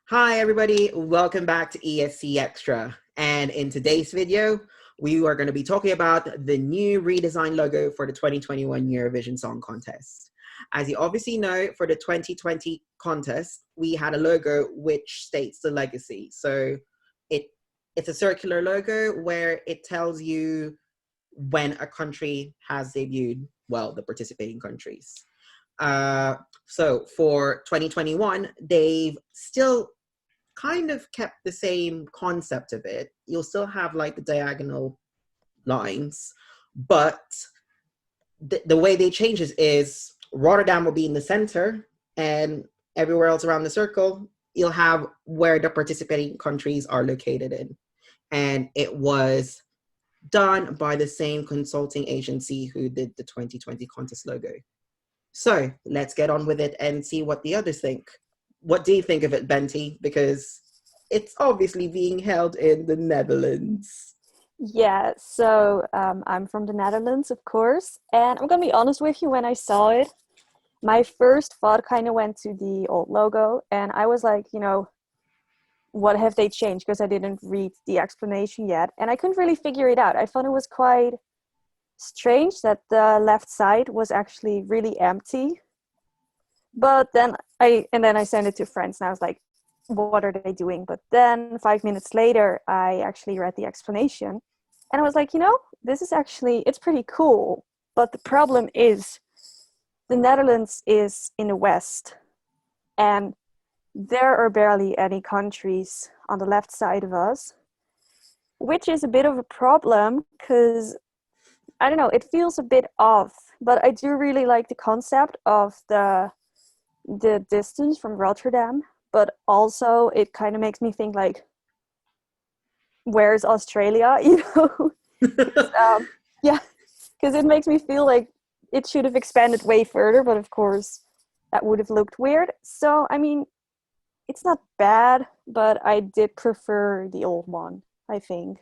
Hi everybody, welcome back to ESCXTRA. And in today's video, we are going to be talking about the new redesigned logo for the 2021 Eurovision Song Contest. As you obviously know, for the 2020 contest, we had a logo which states the legacy. So it's a circular logo where it tells you when a country has debuted, well, the participating countries. So for 2021, they've still kind of kept the same concept of it. You'll still have like the diagonal lines, but the way they change it is Rotterdam will be in the center, and everywhere else around the circle, you'll have where the participating countries are located in. And it was done by the same consulting agency who did the 2020 contest logo. So let's get on with it and see what the others think. What do you think of it, Bente? Because it's obviously being held in the Netherlands. Yeah, so I'm from the Netherlands, of course. And I'm going to be honest with you, when I saw it, my first thought kind of went to the old logo. And I was like, what have they changed? Because I didn't read the explanation yet. And I couldn't really figure it out. I thought it was quite strange that the left side was actually really empty. But then I sent it to friends and I was like, what are they doing? But then 5 minutes later, I actually read the explanation and I was like, this is actually, it's pretty cool. But the problem is the Netherlands is in the West and there are barely any countries on the left side of us, which is a bit of a problem because, I don't know, it feels a bit off. But I do really like the concept of the distance from Rotterdam, but also it kind of makes me think like, where's Australia? Yeah, because it makes me feel like it should have expanded way further, but of course that would have looked weird. So I mean, it's not bad, but I did prefer the old one, I think.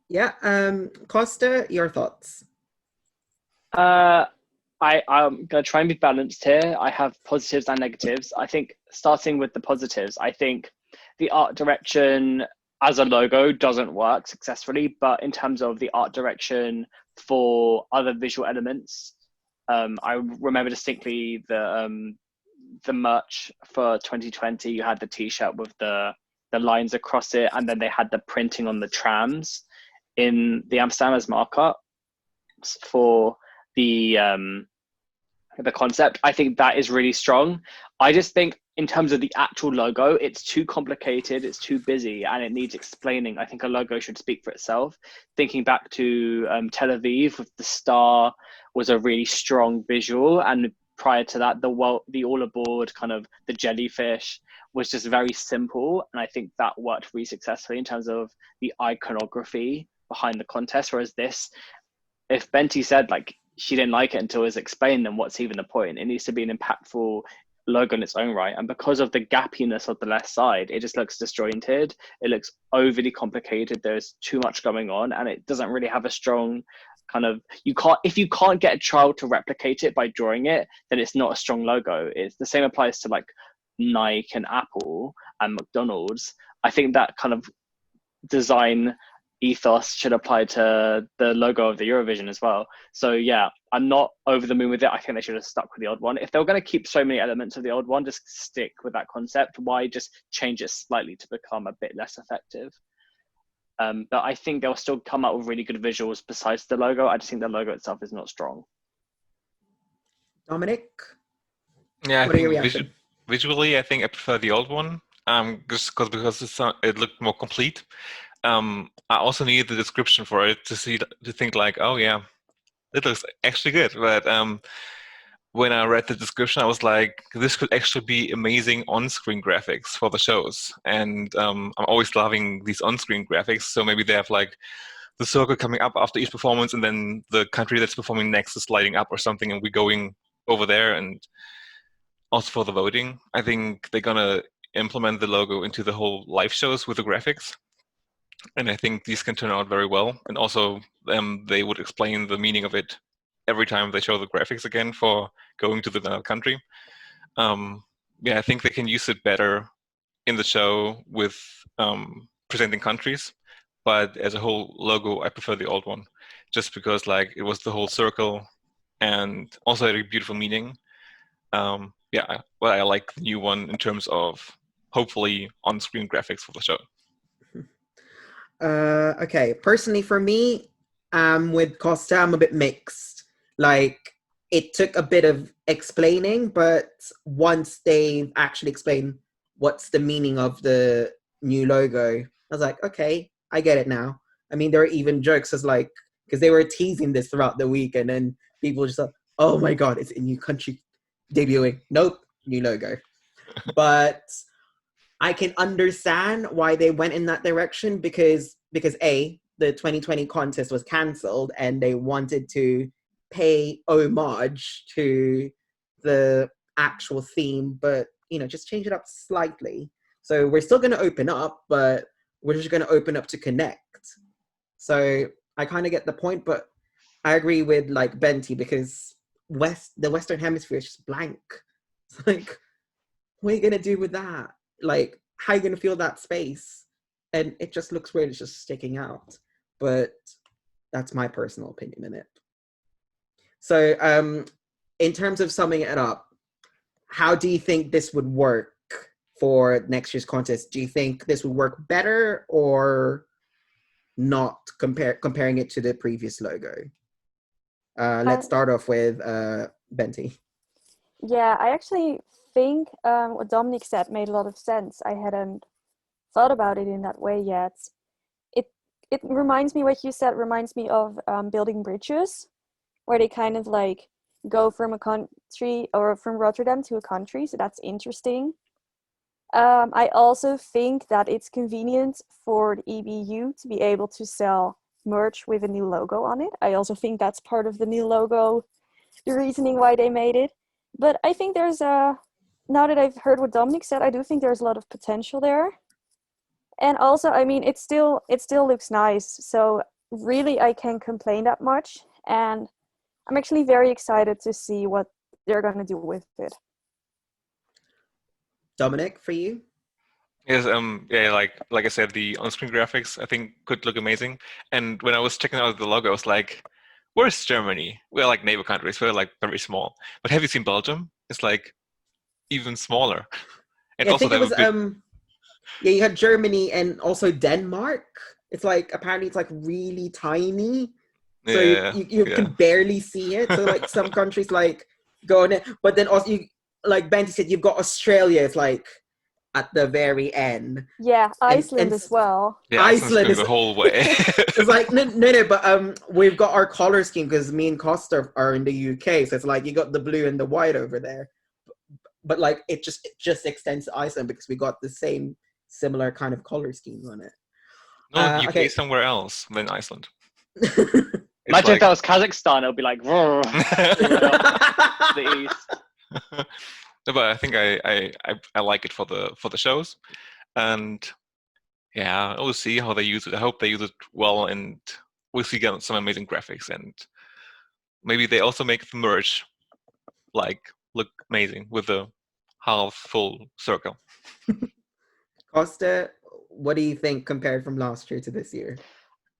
Yeah, Costa, your thoughts? I'm going to try and be balanced here. I have positives and negatives. I think starting with the positives, I think the art direction as a logo doesn't work successfully, but in terms of the art direction for other visual elements, I remember distinctly the merch for 2020. You had the t-shirt with the lines across it, and then they had the printing on the trams in the Amsterdam as markup for the concept. I think that is really strong. I just think in terms of the actual logo, it's too complicated, it's too busy, and it needs explaining. I think a logo should speak for itself. Thinking back to Tel Aviv with the star was a really strong visual, and prior to that, the all aboard kind of the jellyfish was just very simple, and I think that worked really successfully in terms of the iconography behind the contest. Whereas this, if Bente said like she didn't like it until it was explained, then what's even the point? It needs to be an impactful logo in its own right. And because of the gappiness of the left side, it just looks disjointed. It looks overly complicated. There's too much going on, and it doesn't really have a strong kind of, if you can't get a child to replicate it by drawing it, then it's not a strong logo. It's the same applies to like Nike and Apple and McDonald's. I think that kind of design ethos should apply to the logo of the Eurovision as well. So yeah, I'm not over the moon with it. I think they should have stuck with the old one. If they were going to keep so many elements of the old one, just stick with that concept. Why just change it slightly to become a bit less effective? But I think they'll still come out with really good visuals besides the logo. I just think the logo itself is not strong. Dominik? Yeah, What are your reactions? Visually, I think I prefer the old one. Just because it looked more complete. I also needed the description for it to think like, oh yeah, it looks actually good. But when I read the description, I was like, this could actually be amazing on-screen graphics for the shows. And I'm always loving these on-screen graphics. So maybe they have like the circle coming up after each performance, and then the country that's performing next is lighting up or something, and we're going over there. And also for the voting, I think they're gonna implement the logo into the whole live shows with the graphics. And I think these can turn out very well. And also they would explain the meaning of it every time they show the graphics again for going to the country. Yeah, I think they can use it better in the show with presenting countries. But as a whole logo, I prefer the old one, just because like it was the whole circle, and also had a beautiful meaning. Yeah, well, I like the new one in terms of hopefully on-screen graphics for the show. Okay, personally for me, with Costa, I'm a bit mixed. Like, it took a bit of explaining, but once they actually explained what's the meaning of the new logo, I was like, okay, I get it now. I mean, there are even jokes as like, because they were teasing this throughout the week, and then people just like, oh my God, it's a new country debuting. Nope, new logo. But I can understand why they went in that direction because A, the 2020 contest was cancelled and they wanted to pay homage to the actual theme, but just change it up slightly. So we're still going to open up, but we're just going to open up to connect. So I kind of get the point, but I agree with like Bente because the Western Hemisphere is just blank. It's like, what are you going to do with that? Like, how are you going to fill that space? And it just looks weird. It's just sticking out. But that's my personal opinion in it. So in terms of summing it up, how do you think this would work for next year's contest? Do you think this would work better or not comparing it to the previous logo? Let's start off with Bente. Yeah, I actually think what Dominik said made a lot of sense. I hadn't thought about it in that way yet. It reminds me, what you said reminds me of building bridges, where they kind of like go from a country or from Rotterdam to a country. So that's interesting. I also think that it's convenient for the EBU to be able to sell merch with a new logo on it. I also think that's part of the new logo, the reasoning why they made it. But I think there's now that I've heard what Dominik said, I do think there's a lot of potential there. And also, I mean, it still looks nice. So really, I can't complain that much. And I'm actually very excited to see what they're going to do with it. Dominik, for you? Yes, yeah, like I said, the on-screen graphics I think could look amazing. And when I was checking out the logo, I was like, "Where's Germany? We're like neighbor countries. We're like very small." But have you seen Belgium? It's like even smaller. And Yeah, I also think it was yeah, you had Germany and also Denmark. It's like apparently it's like really tiny, so yeah, you yeah. can barely see it. So like some countries like go in it, but then also you like Bente said, you've got Australia. It's like at the very end. Yeah, Iceland as well. Yeah, Iceland is the whole way. It's like no, but we've got our color scheme because me and Costa are in the UK, so it's like you got the blue and the white over there. But like it just extends to Iceland because we got the same similar kind of color schemes on it. No, UK okay. somewhere else than Iceland. Imagine if that was Kazakhstan, it would be like the east. No, but I think I like it for the shows, and yeah, we'll see how they use it. I hope they use it well, and we'll see some amazing graphics, and maybe they also make the merch like look amazing with the half full circle. Costa, what do you think compared from last year to this year?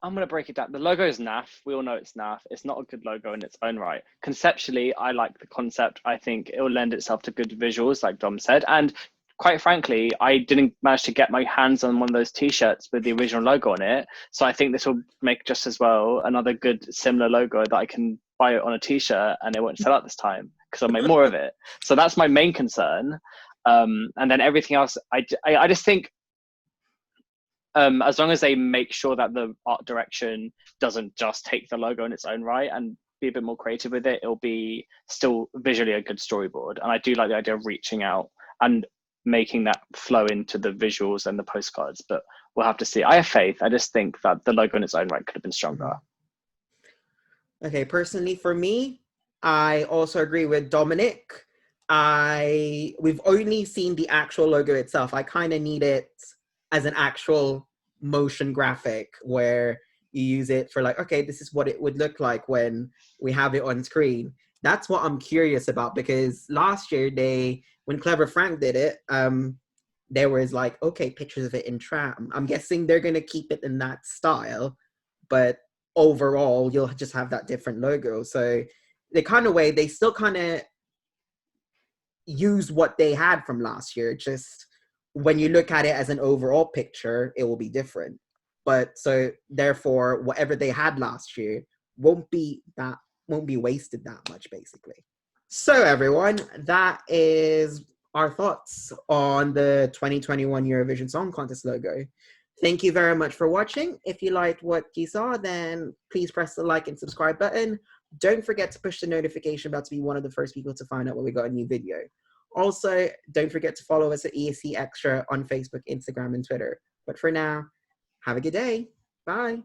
I'm going to break it down. The logo is naff. We all know it's naff. It's not a good logo in its own right. Conceptually, I like the concept. I think it will lend itself to good visuals, like Dom said. And quite frankly, I didn't manage to get my hands on one of those T-shirts with the original logo on it. So I think this will make just as well another good similar logo that I can buy it on a T-shirt and it won't sell out this time because I'll make more of it. So that's my main concern. And then everything else, I just think, as long as they make sure that the art direction doesn't just take the logo in its own right and be a bit more creative with it, it'll be still visually a good storyboard. And I do like the idea of reaching out and making that flow into the visuals and the postcards, but we'll have to see. I have faith. I just think that the logo in its own right could have been stronger. Okay, personally for me, I also agree with Dominik. We've only seen the actual logo itself. I kind of need it as an actual motion graphic where you use it for like, okay, this is what it would look like when we have it on screen. That's what I'm curious about, because last year when Clever Frank did it, there was like, okay, pictures of it in tram. I'm guessing they're gonna keep it in that style, but overall you'll just have that different logo. So they still kind of use what they had from last year. Just when you look at it as an overall picture, it will be different. But so therefore, whatever they had last year won't be wasted that much, basically. So everyone, that is our thoughts on the 2021 Eurovision Song Contest logo. Thank you very much for watching. If you liked what you saw, then please press the like and subscribe button. Don't forget to push the notification bell to be one of the first people to find out when we got a new video. Also, don't forget to follow us at ESCXTRA on Facebook, Instagram, and Twitter. But for now, have a good day. Bye.